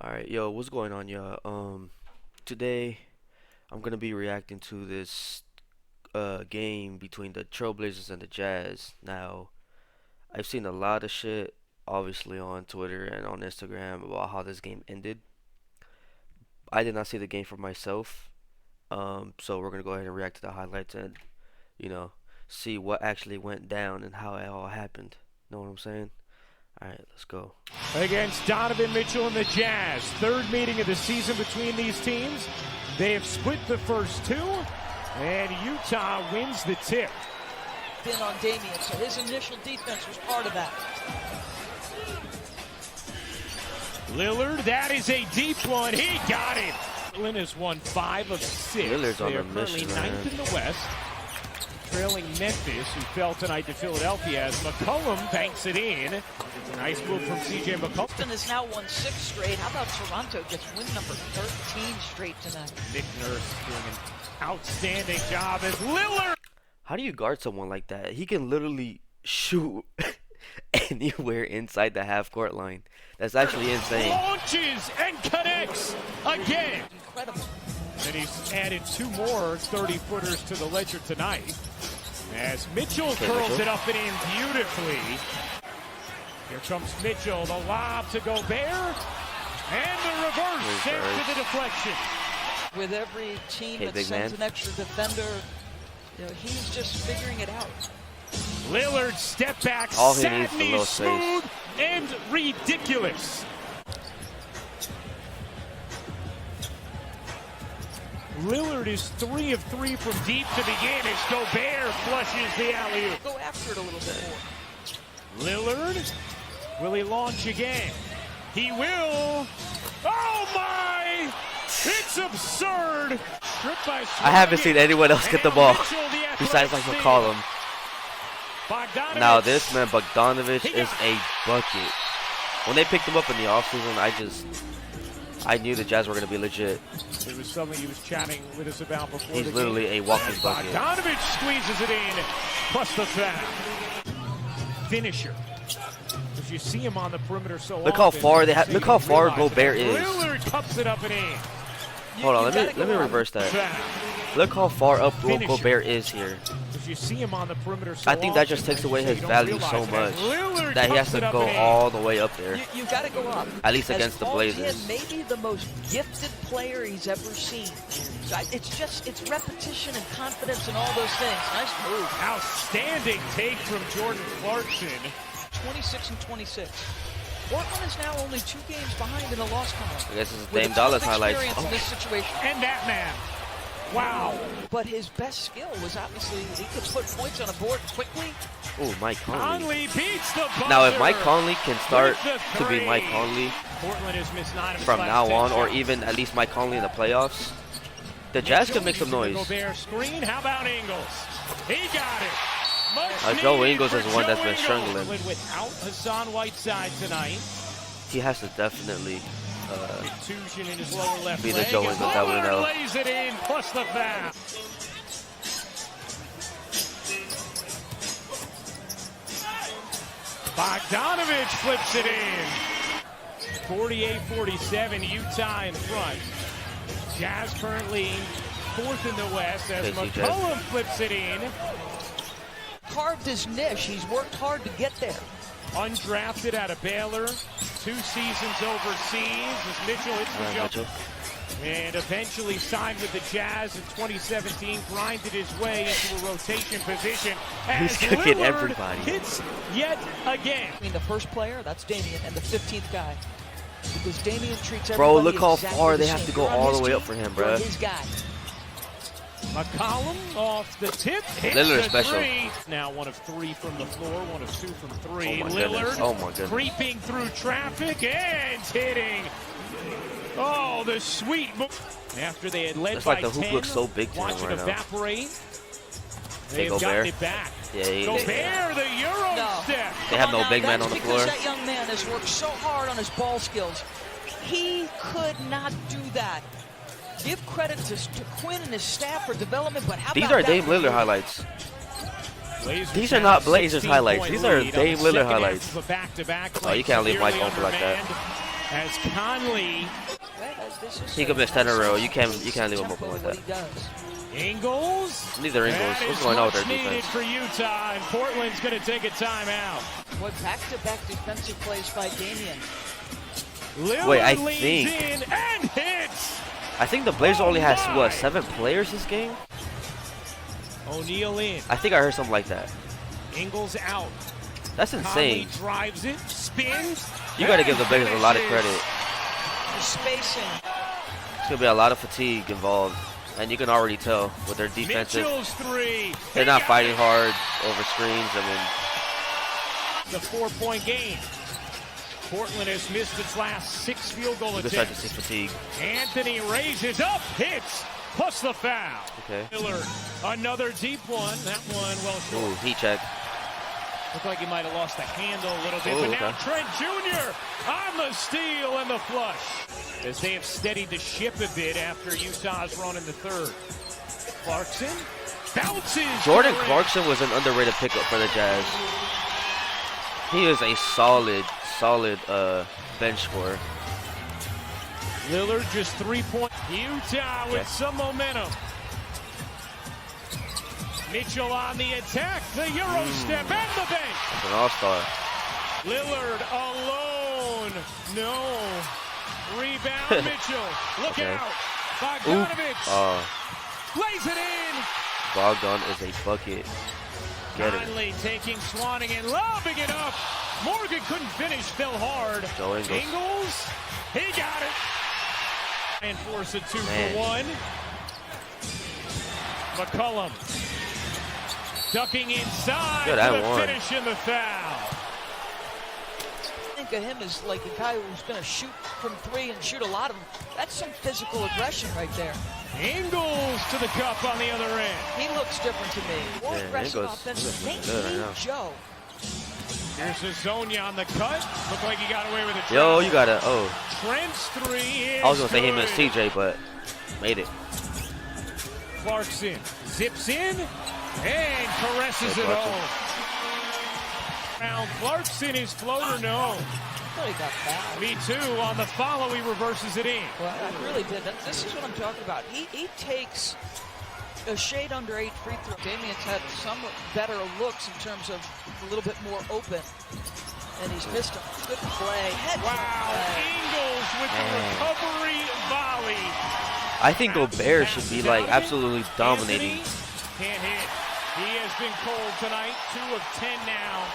Alright, yo, what's going on, y'all? Today I'm gonna be reacting to this game between the Trailblazers and the Jazz. Now, I've seen a lot of shit, obviously, on Twitter and on Instagram about how this game ended. I did not see the game for myself, so we're gonna go ahead and react to the highlights and, you know, see what actually went down and how it all happened. Know what I'm saying? Alright, let's go. Against Donovan Mitchell and the Jazz. Third meeting of the season between these teams. They have split the first two, and Utah wins the tip. Been on Damian, so his initial defense was part of that. Lillard, that is a deep one. He got it. Lillard has won 5 of 6. Lillard's on they are a currently mission, ninth man. in the West, trailing Memphis, who fell tonight to Philadelphia as McCollum banks it in. Nice move from C.J. McCollum. Boston has now won 6 straight. How about Toronto gets win number 13 straight tonight? Nick Nurse doing an outstanding job as Lillard. How do you guard someone like that? He can literally shoot anywhere inside the half-court line. That's actually insane. Launches and connects again. Incredible. And he's added 2 more 30-footers to the ledger tonight. As Mitchell curls it up and in beautifully. Here comes Mitchell, the lob to Gobert, and the reverse sent to the deflection. With every team Hey, that big sends man. an extra defender, he's just figuring it out. Lillard step back, All he needs is a Sadney little smooth space. and ridiculous. Lillard is 3 of 3 from deep to begin as Gobert flushes the alley-oop. Go after it a little bit more. Lillard, will he launch again? He will. Oh my! It's absurd. I haven't seen anyone else get the ball besides like McCollum. Now this man Bogdanovich is a bucket. When they picked him up in the offseason, I knew the Jazz were gonna be legit. It was something he was chatting with us about before. He's literally a walking bucket. Bogdanovich squeezes it in, plus the foul. Finisher. If you see him on the perimeter so Look how often, far they have. Look how far Gobert is. Lillard cups it up and in. Hold on, let me reverse that. Foul. Look how far up Gobert is here. If you see him on the perimeter so I think that just often, takes away so his you don't value so realize much Lillard that he has cups to it up go and in. all the way up there. You got to go up. At least against the Blazers. Maybe the most gifted player he's ever seen. So it's repetition and confidence and all those things. Nice move. Outstanding take from Jordan Clarkson. 26 and 26. Portland is now only 2 games behind in the loss column. I guess this is With Dame a ton Dolla's of highlights. experience in this situation. And that man. Wow. But his best skill was obviously he could put points on a board quickly. Oh, Mike Conley. Conley beats the buzzer. Now, if Mike Conley can start With the to be Mike three. Conley Portland has missed 9 of his from last now 10 on, or shots. even at least Mike Conley in the playoffs, the Jazz could make some Mitchell noise. using the Gobert screen. How about Ingles? He got it. Joe Ingles for is the one that's Joe been Ingles. struggling. Without Hassan Whiteside tonight. He has to definitely Contusion in his lower left be the leg. Joe Ingles that we Lillard know. lays it in, plus the foul. Bogdanovich flips it in. 48-47, Utah in front. Jazz currently 4th in the West as KCJ. McCollum flips it in. Carved his niche. He's worked hard to get there. Undrafted out of Baylor, 2 seasons overseas as Mitchell hits the jump. Mitchell. And eventually signed with the Jazz in 2017, grinded his way into a rotation position. As He's cooking Lillard everybody. hits yet again. I mean, the first player, that's Damian, and the 15th guy. Because Damian treats everybody Bro, look how exactly far the they have same. to go You're on all his the way up team, for him, you're bruh. his guy. McCollum off the tip, hits Lillard the special. 3. Now 1 of 3 from the floor, 1 of 2 from 3. Oh my goodness. Lillard Oh my goodness. creeping through traffic and hitting. Oh, the sweet move. After they had led It's by like the hoop 10, looks so big to watch him it right now. evaporate. Hey, They've gotten Gobert. it back. Yeah, Gobert, the Euro No. step. They have no big man That's on the because floor. that young man has worked so hard on his ball skills. He could not do that. Give credit to Quinn and his staff for development, but how These about are that? Dame Lillard highlights. Blazers These are have not a Blazers 16-point highlights. These are lead on Dame the Lillard second half highlights. of a back-to-back Oh, you can't leave severely Mike open like that. undermanned. As Conley. He could miss 10 in a row. You can't leave him open like that. Ingles. Neither Ingles. What's going on with their defense? For Utah, and Portland's going to take a timeout. What back-to-back defensive plays by Damian. Lillard Wait, I leans think in and hits. the Blazers only has what, 7 players this game? O'Neal in. I think I heard something like that. Ingles out. That's insane. Conley drives it, spins. You got to give the Blazers a lot of credit. The spacing. There's gonna be a lot of fatigue involved, and you can already tell with their defensive. Mitchell's three. They're not fighting hard over screens. I mean, the 4-point game. Portland has missed its last 6 field goal you can start to attempts. see fatigue. Anthony raises up, hits, plus the foul. Okay. Lillard, another deep one. That one well short. Ooh, heat check. Looked like he might have lost the handle a little bit, Ooh, but now okay. Trent Jr. on the steal and the flush. As they have steadied the ship a bit after Utah's run in the third. Clarkson bounces. Jordan Clarkson was an underrated pickup for the Jazz. He is a solid bench scorer. Lillard just 3-point. Utah with some momentum. Mitchell on the attack, the Euro step and the bank. That's an all-star. Lillard alone. No. Rebound Mitchell. Look Okay. out. Bogdanovich lays it in. Bogdan is a bucket. Get it. Conley taking Swanigan, lobbing it up. Morgan couldn't finish, fell hard. Go Ingles. Ingles, he got it. And force a 2 Man. for 1. McCollum ducking inside Good, for I the won. finish in the foul. Think of him as like a guy who's going to shoot from 3 and shoot a lot of them. That's some physical aggression right there. Ingles to the cup on the other end. He looks different to me. More Yeah, aggressive Ingles offensive. looking They good right need now. Joe. Here's Azonia on the cut. Looked like he got away with it. Yo, you gotta. Trent's 3 is I was gonna say him and good. CJ, but made it. Clarkson zips in and caresses Good it Clarkson. home. Now Clarkson is floater no. I thought he got fouled. Me too. On the follow, he reverses it in. Well, I really did. This is what I'm talking about. He takes a shade under 8 free throws. Damian's had some better looks in terms of a little bit more open. And he's missed a good play. Wow, Ingles with the recovery volley. I think Gobert should be like absolutely dominating. Anthony can't hit. He has been cold tonight. 2 of 10 now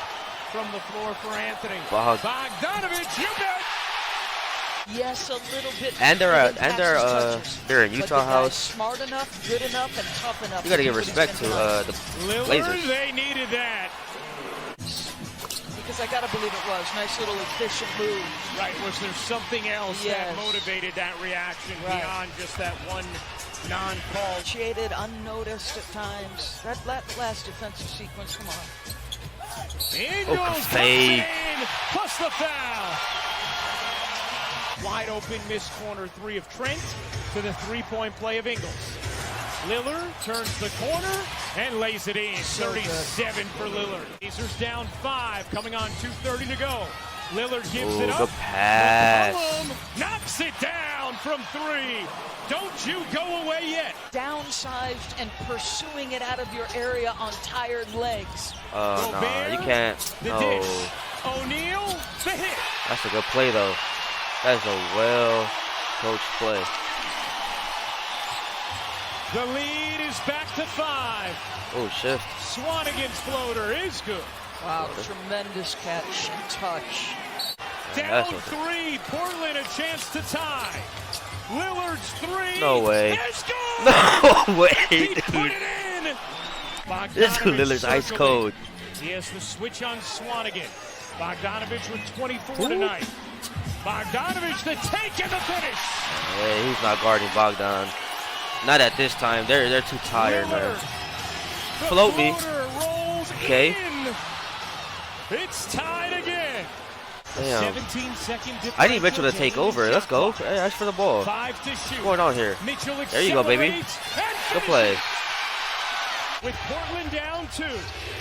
from the floor for Anthony. Bogdanovich, you bet. Yes, a little bit. And they're in But Utah the guy's house. smart enough, good enough, and tough enough. You gotta give to keep respect to his defense the Lillard, Blazers. they needed that. because I gotta believe it was nice little efficient move. Right, was there something else that Yes. motivated that reaction Right. beyond just that one non-call? Initiated, unnoticed at times. That last defensive sequence, come on. Ingles fade. in, plus the foul. Wide open missed corner 3 of Trent to the 3-point play of Ingles. Lillard turns the corner and lays it in. So good. 37 for Lillard. Pacers down 5, coming on 2:30 to go. Lillard gives Ooh, it up. good pass. McCollum knocks it down from 3. Don't you go away yet. Downsized and pursuing it out of your area on tired legs. No, you can't. The No, dish. O'Neal, the hit. that's a good play though. That's a well-coached play. The lead is back to 5. Oh, shift. Swanigan's floater is good. Wow, tremendous catch and touch. Down that's what 3. Portland a chance to tie. Lillard's 3. No way. Is good. No way, He put dude. it in. This Bogdanovich Lillard's ice circled cold. it. He has the switch on Swanigan. Bogdanovich with 24 Ooh. tonight. Bogdanovich the take and the finish. Yeah, he's not guarding Bogdan. Not at this time. They're too tired, man. Lillard, the Float me. floater rolls Okay. in. It's tied again. Damn. 17-second differential. I need Mitchell to take over. Let's go. Hey, ask for the ball. 5 to shoot. What's going on here? Mitchell There you go, baby. accelerates and Good play. with Portland down 2.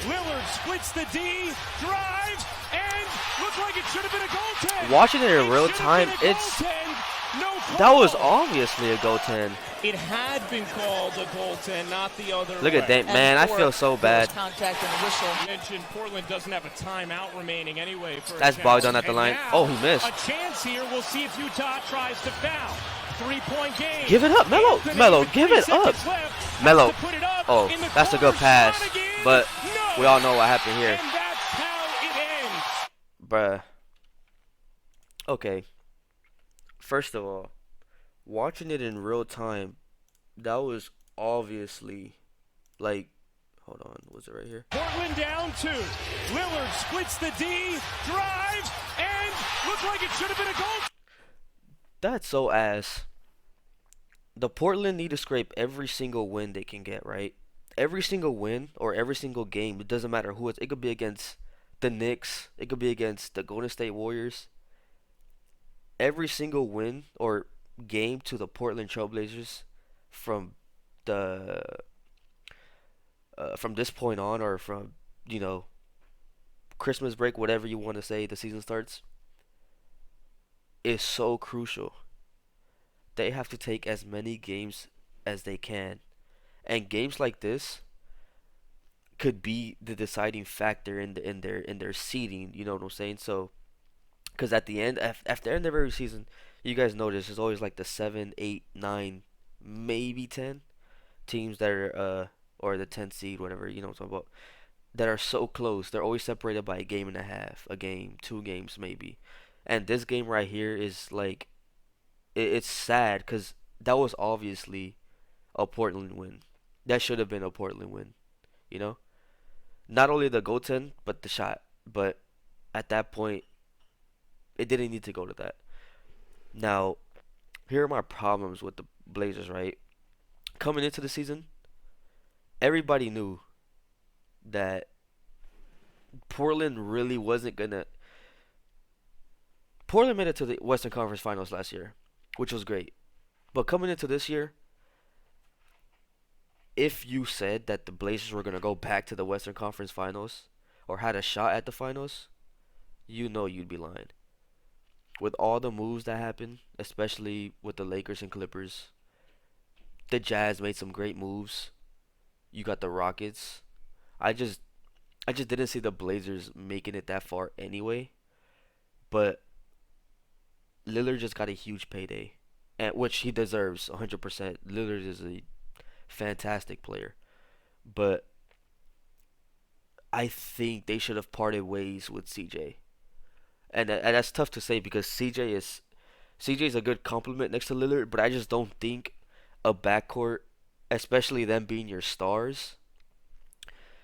Lillard splits the D, drives, and looked like it should have been a goaltend. Watching it in real time, that was obviously a goaltend. It had been called a goaltend, not the other Look way. at that, man. I feel so bad. Contact and a whistle. You mentioned Portland doesn't have a timeout remaining anyway. That's Bogdan at the line. Oh, he missed. A chance here. We'll see if Utah tries to foul. 3-point game. Give it up, Melo. Melo, give it up. Melo. Oh, that's a good pass. But we all know what happened here. And that's how it ends. Bruh. Okay. First of all, watching it in real time, that was obviously, like, hold on, was it right here? Portland down 2. Lillard splits the D, drives, and looked like it should have been a goal. That's so ass. The Portland need to scrape every single win they can get, right? Every single win or every single game, it doesn't matter who it's. It could be against the Knicks. It could be against the Golden State Warriors. Every single win or game to the Portland Trailblazers from the from this point on, or from, you know, Christmas break, whatever you want to say, the season starts, is so crucial. They have to take as many games as they can, and games like this could be the deciding factor in their seeding. You know what I'm saying? So, because at the end, after the end of every season, you guys notice it's always like the 7, 8, 9, maybe 10 teams that are or the 10th seed, whatever, you know what I'm talking about, that are so close. They're always separated by a game and a half, a game, 2 games maybe. And this game right here is like, it's sad because that was obviously a Portland win. That should have been a Portland win, you know? Not only the goaltend, but the shot. But at that point, it didn't need to go to that. Now, here are my problems with the Blazers, right? Coming into the season, everybody knew that Portland really wasn't gonna. Portland made it to the Western Conference Finals last year, which was great. But coming into this year, if you said that the Blazers were gonna go back to the Western Conference Finals or had a shot at the finals, you know you'd be lying. With all the moves that happened, especially with the Lakers and Clippers, the Jazz made some great moves. You got the Rockets. I just didn't see the Blazers making it that far anyway. But Lillard just got a huge payday, and which he deserves 100%. Lillard is a fantastic player, but I think they should have parted ways with CJ. And that's tough to say because CJ's a good compliment next to Lillard, but I just don't think a backcourt, especially them being your stars,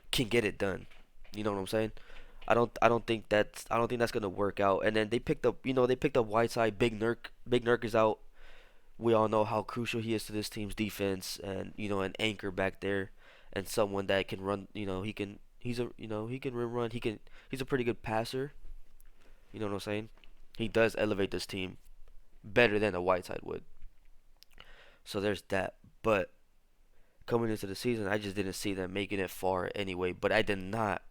can get it done. You know what I'm saying? I don't think that's gonna work out. And then they picked up Whiteside. Big Nurk is out. We all know how crucial he is to this team's defense, and an anchor back there, and someone that can run. He can run. He's a pretty good passer. You know what I'm saying? He does elevate this team better than a Whiteside would. So there's that. But coming into the season, I just didn't see them making it far anyway. But I did not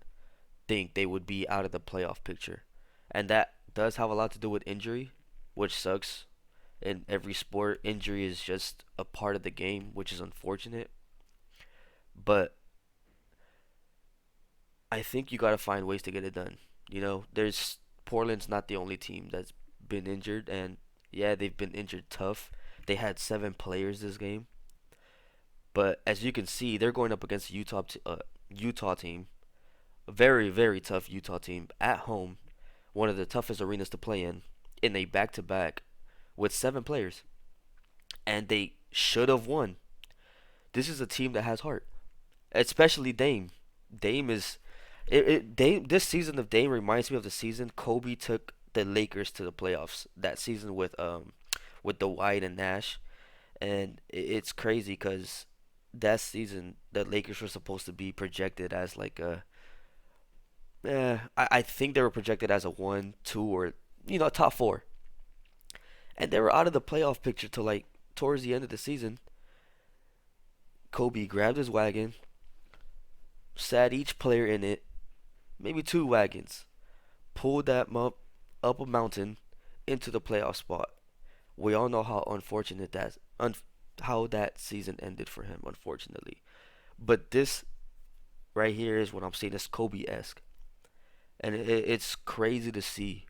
think they would be out of the playoff picture. And that does have a lot to do with injury, which sucks. In every sport, injury is just a part of the game, which is unfortunate. But I think you got to find ways to get it done. Portland's not the only team that's been injured, and yeah, they've been injured tough. They had 7 players this game, but as you can see, they're going up against a Utah team, a very, very tough Utah team at home, one of the toughest arenas to play in a back-to-back with 7 players, and they should have won. This is a team that has heart, especially Dame. Dame is. This season of Dame reminds me of the season Kobe took the Lakers to the playoffs. That season with Dwight and Nash, and it's crazy because that season the Lakers were supposed to be projected as like I think they were projected as a 1, 2, or top 4, and they were out of the playoff picture till like towards the end of the season. Kobe grabbed his wagon, sat each player in it, maybe two wagons, pulled that up a mountain into the playoff spot. We all know how unfortunate how that season ended for him, unfortunately. But this right here is what I'm saying is Kobe-esque, and it's crazy to see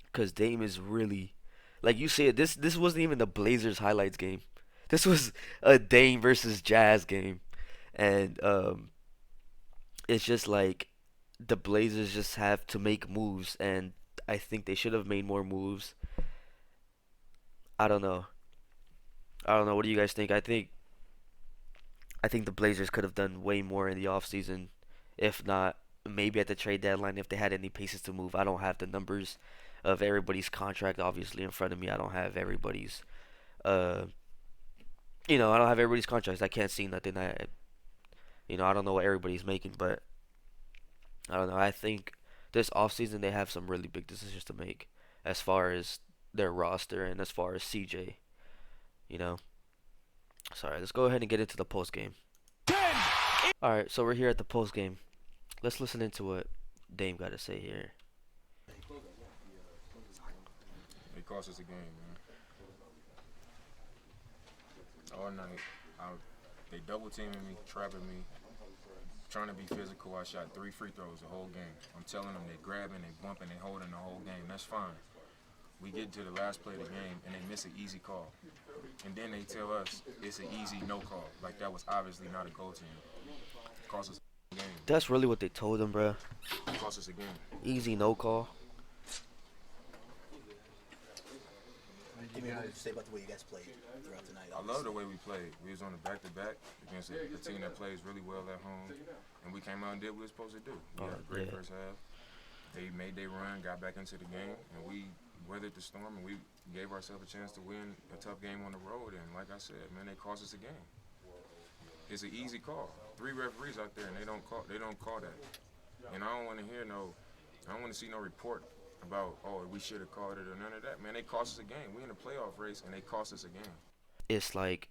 because Dame is really, like you said, this wasn't even the Blazers highlights game. This was a Dame versus Jazz game, and it's just like the Blazers just have to make moves, and I think they should have made more moves. I don't know. I don't know. What do you guys think? I think the Blazers could have done way more in the offseason. If not, maybe at the trade deadline if they had any pieces to move. I don't have the numbers of everybody's contract obviously in front of me. I don't have everybody's uh I don't have everybody's contracts. I can't see nothing. I don't know what everybody's making, but I don't know. I think this offseason they have some really big decisions to make as far as their roster and as far as CJ, you know. Sorry, let's go ahead and get into the post game. All right, so we're here at the post game. Let's listen into what Dame got to say here. It cost us a game, man. All night, they double teaming me, trapping me, trying to be physical. I shot 3 free throws the whole game. I'm telling them they grabbing, they bumping, they holding the whole game. That's fine. We get to the last play of the game and they miss an easy call. And then they tell us it's an easy no call. Like that was obviously not a goal team. It cost us a game. That's really what they told him, bro. It cost us a game. Easy no call. Give me what you say about the way you guys played throughout the night. I love the way we played. We was on the back-to-back against a team that plays really well at home. And we came out and did what we were supposed to do. We had a great first half. They made their run, got back into the game, and we weathered the storm, and we gave ourselves a chance to win a tough game on the road. And like I said, man, they cost us a game. It's an easy call. 3 referees out there, and they don't call that. And I don't want to see no report about, oh, we should have called it or none of that. Man, they cost us a game. We in a playoff race, and they cost us a game. It's like,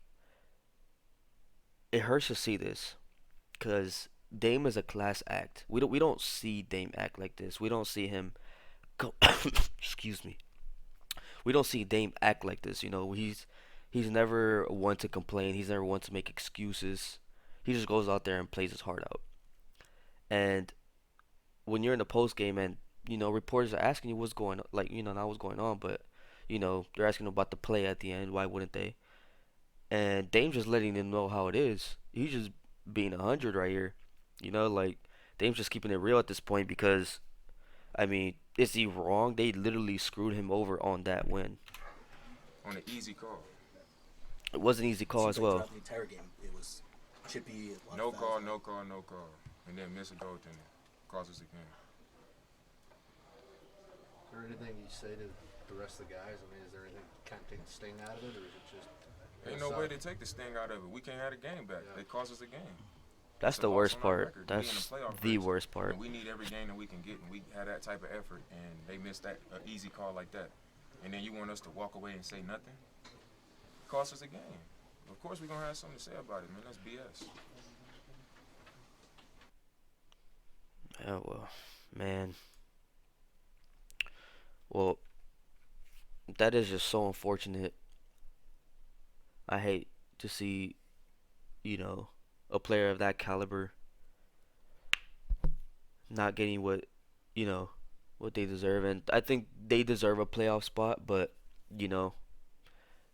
it hurts to see this, because Dame is a class act. We don't see Dame act like this. We don't see him go. Excuse me. We don't see Dame act like this. He's never one to complain. He's never one to make excuses. He just goes out there and plays his heart out. And when you're in the post game and reporters are asking you what's going on, like not what's going on, but they're asking about the play at the end. Why wouldn't they? And Dame's just letting them know how it is. He's just being 100 right here. Like Dame's just keeping it real at this point because, I mean, is he wrong? They literally screwed him over on that win. On an easy call. It was an easy call as well. The entire game, it was chippy. No call. And then miss a goaltender. Cost us a game. Is there anything you say to the rest of the guys? I mean, is there anything kind of take the sting out of it, or is it just... Ain't no way to take the sting out of it. We can't have the game back. Yeah. They cost us a game. That's the worst part. That's the worst part. And we need every game that we can get, and we had that type of effort, and they missed that easy call like that. And then you want us to walk away and say nothing? It cost us a game. Of course we're going to have something to say about it, man. That's BS. Oh, well, man. Well, that is just so unfortunate. I hate to see, a player of that caliber not getting what they deserve. And I think they deserve a playoff spot, but,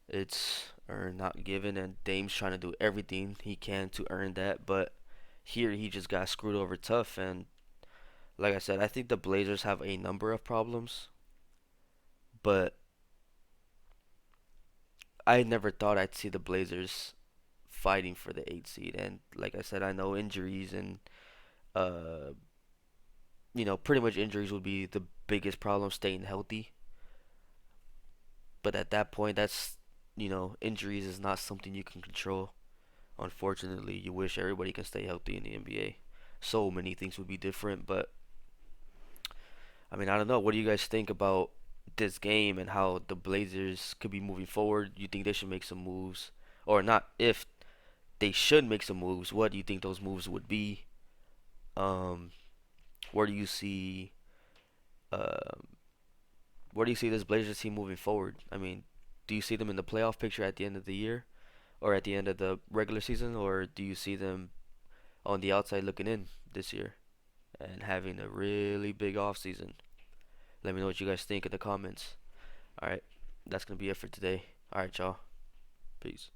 it's earned, not given. And Dame's trying to do everything he can to earn that. But here he just got screwed over tough. And like I said, I think the Blazers have a number of problems. But I never thought I'd see the Blazers fighting for the 8th seed. And like I said, I know injuries and pretty much injuries would be the biggest problem, staying healthy. But at that point, that's injuries is not something you can control. Unfortunately, you wish everybody can stay healthy in the NBA. So many things would be different, but I mean, I don't know. What do you guys think about this game and how the Blazers could be moving forward? You think they should make some moves, or not? If they should make some moves, what do you think those moves would be? Um, where do you see uh, where do you see this Blazers team moving forward? I mean, do you see them in the playoff picture at the end of the year, or at the end of the regular season, or do you see them on the outside looking in this year and having a really big off season? Let me know what you guys think in the comments. All right, that's gonna be it for today. All right, y'all. Peace.